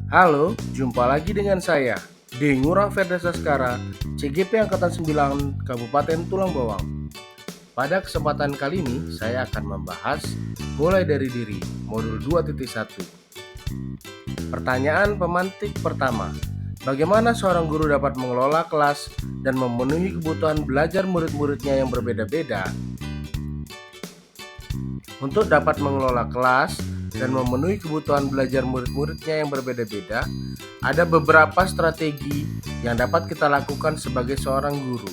Halo, jumpa lagi dengan saya, Dengura Ferda Saskara, CGP Angkatan 9 Kabupaten Tulang Bawang. Pada kesempatan kali ini, saya akan membahas mulai dari diri, modul 2.1. Pertanyaan pemantik pertama, bagaimana seorang guru dapat mengelola kelas dan memenuhi kebutuhan belajar murid-muridnya yang berbeda-beda? Untuk dapat mengelola kelas dan memenuhi kebutuhan belajar murid-muridnya yang berbeda-beda, ada beberapa strategi yang dapat kita lakukan sebagai seorang guru,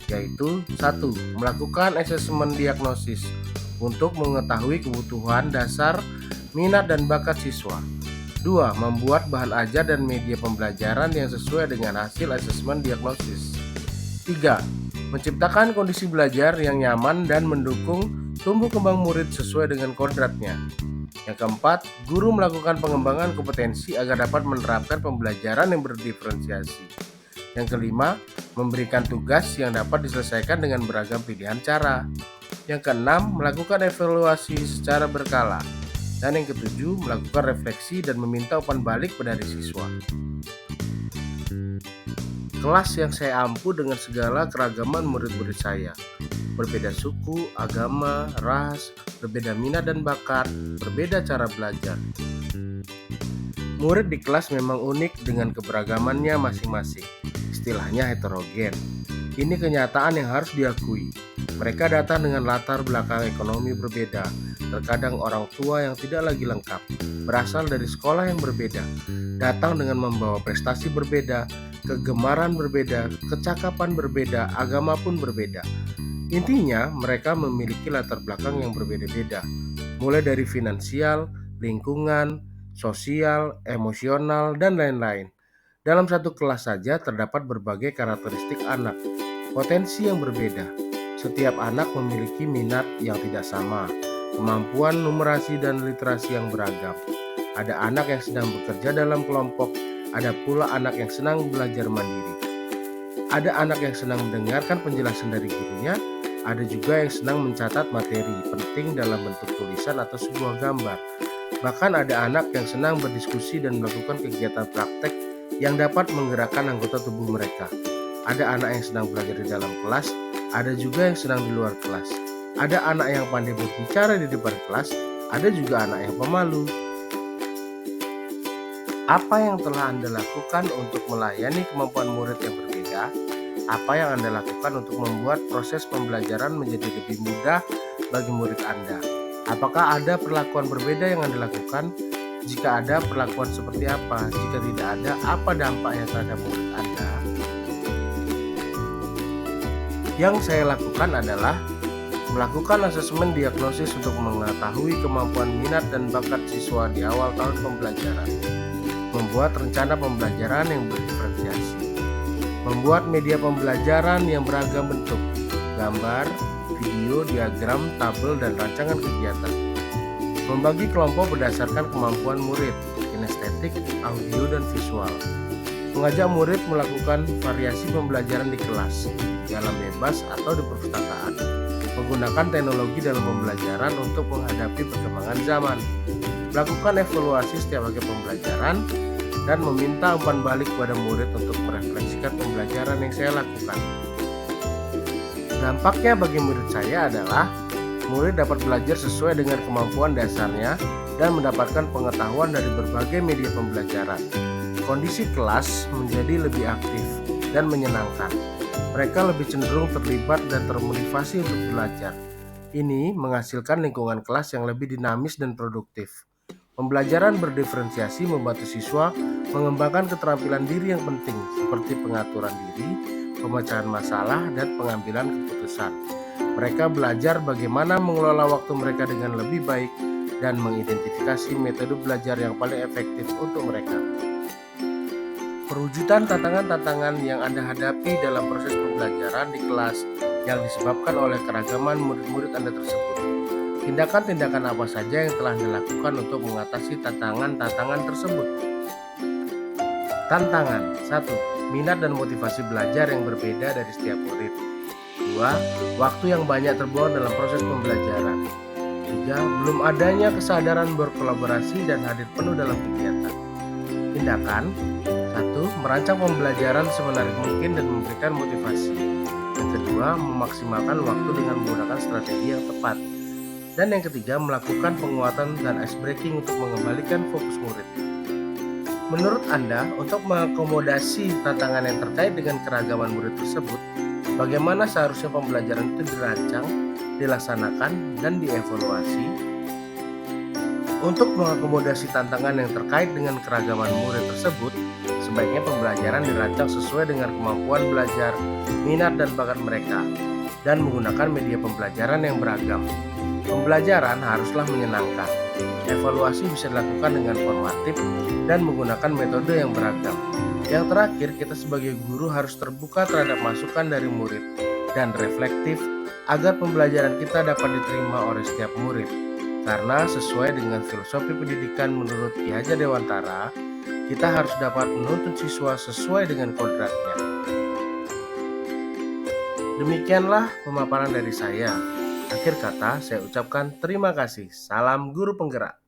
yaitu 1. Melakukan asesmen diagnosis untuk mengetahui kebutuhan dasar, minat dan bakat siswa. 2. Membuat bahan ajar dan media pembelajaran yang sesuai dengan hasil asesmen diagnosis. 3. Menciptakan kondisi belajar yang nyaman dan mendukung tumbuh kembang murid sesuai dengan kodratnya. Yang keempat, guru melakukan pengembangan kompetensi agar dapat menerapkan pembelajaran yang berdiferensiasi. Yang kelima, memberikan tugas yang dapat diselesaikan dengan beragam pilihan cara. Yang keenam, melakukan evaluasi secara berkala. Dan yang ketujuh, melakukan refleksi dan meminta umpan balik dari siswa. Kelas yang saya ampu dengan segala keragaman murid-murid saya. Berbeda suku, agama, ras, berbeda minat dan bakat, berbeda cara belajar. Murid di kelas memang unik dengan keberagamannya masing-masing. Istilahnya heterogen. Ini kenyataan yang harus diakui. Mereka datang dengan latar belakang ekonomi berbeda, terkadang orang tua yang tidak lagi lengkap, berasal dari sekolah yang berbeda, datang dengan membawa prestasi berbeda, kegemaran berbeda, kecakapan berbeda, agama pun berbeda. Intinya, mereka memiliki latar belakang yang berbeda-beda, mulai dari finansial, lingkungan, sosial, emosional, dan lain-lain. Dalam satu kelas saja terdapat berbagai karakteristik anak, potensi yang berbeda. Setiap anak memiliki minat yang tidak sama, kemampuan numerasi dan literasi yang beragam. Ada anak yang sedang bekerja dalam kelompok, ada pula anak yang senang belajar mandiri. Ada anak yang senang mendengarkan penjelasan dari gurunya, ada juga yang senang mencatat materi penting dalam bentuk tulisan atau sebuah gambar. Bahkan ada anak yang senang berdiskusi dan melakukan kegiatan praktek yang dapat menggerakkan anggota tubuh mereka. Ada anak yang senang belajar di dalam kelas, ada juga yang senang di luar kelas. Ada anak yang pandai berbicara di depan kelas, ada juga anak yang pemalu. Apa yang telah Anda lakukan untuk melayani kemampuan murid yang berbeda? Apa yang Anda lakukan untuk membuat proses pembelajaran menjadi lebih mudah bagi murid Anda? Apakah ada perlakuan berbeda yang Anda lakukan? Jika ada, perlakuan seperti apa? Jika tidak ada, apa dampaknya terhadap murid Anda? Yang saya lakukan adalah melakukan asesmen diagnosis untuk mengetahui kemampuan minat dan bakat siswa di awal tahun pembelajaran. Membuat rencana pembelajaran yang berdiferensiasi. Membuat media pembelajaran yang beragam bentuk, gambar, video, diagram, tabel, dan rancangan kegiatan. Membagi kelompok berdasarkan kemampuan murid, kinestetik, audio, dan visual. Mengajak murid melakukan variasi pembelajaran di kelas, di alam bebas atau di perpustakaan. Menggunakan teknologi dalam pembelajaran untuk menghadapi perkembangan zaman. Melakukan evaluasi setiap bagian pembelajaran dan meminta umpan balik kepada murid untuk merefleksikan pembelajaran yang saya lakukan. Dampaknya bagi murid saya adalah murid dapat belajar sesuai dengan kemampuan dasarnya dan mendapatkan pengetahuan dari berbagai media pembelajaran. Kondisi kelas menjadi lebih aktif dan menyenangkan. Mereka lebih cenderung terlibat dan termotivasi untuk belajar. Ini menghasilkan lingkungan kelas yang lebih dinamis dan produktif. Pembelajaran berdiferensiasi membantu siswa mengembangkan keterampilan diri yang penting seperti pengaturan diri, pemecahan masalah, dan pengambilan keputusan. Mereka belajar bagaimana mengelola waktu mereka dengan lebih baik dan mengidentifikasi metode belajar yang paling efektif untuk mereka. Perwujudan tantangan-tantangan yang Anda hadapi dalam proses pembelajaran di kelas yang disebabkan oleh keragaman murid-murid Anda tersebut. Tindakan-tindakan apa saja yang telah Anda lakukan untuk mengatasi tantangan-tantangan tersebut? Tantangan 1. Minat dan motivasi belajar yang berbeda dari setiap murid. 2. Waktu yang banyak terbuang dalam proses pembelajaran. 3. Belum adanya kesadaran berkolaborasi dan hadir penuh dalam kegiatan. tindakan. Satu, merancang pembelajaran semenarik mungkin dan memberikan motivasi. Yang kedua, memaksimalkan waktu dengan menggunakan strategi yang tepat. Dan yang ketiga, melakukan penguatan dan ice breaking untuk mengembalikan fokus murid. Menurut Anda, untuk mengakomodasi tantangan yang terkait dengan keragaman murid tersebut, bagaimana seharusnya pembelajaran itu dirancang, dilaksanakan, dan dievaluasi? Untuk mengakomodasi tantangan yang terkait dengan keragaman murid tersebut, sebaiknya pembelajaran dirancang sesuai dengan kemampuan belajar, minat dan bakat mereka, dan menggunakan media pembelajaran yang beragam. Pembelajaran haruslah menyenangkan. Evaluasi bisa dilakukan dengan formatif dan menggunakan metode yang beragam. Yang terakhir, kita sebagai guru harus terbuka terhadap masukan dari murid dan reflektif agar pembelajaran kita dapat diterima oleh setiap murid. Karena sesuai dengan filosofi pendidikan menurut Ki Hajar Dewantara, kita harus dapat menuntun siswa sesuai dengan kodratnya. Demikianlah pemaparan dari saya. Akhir kata, saya ucapkan terima kasih. Salam guru penggerak.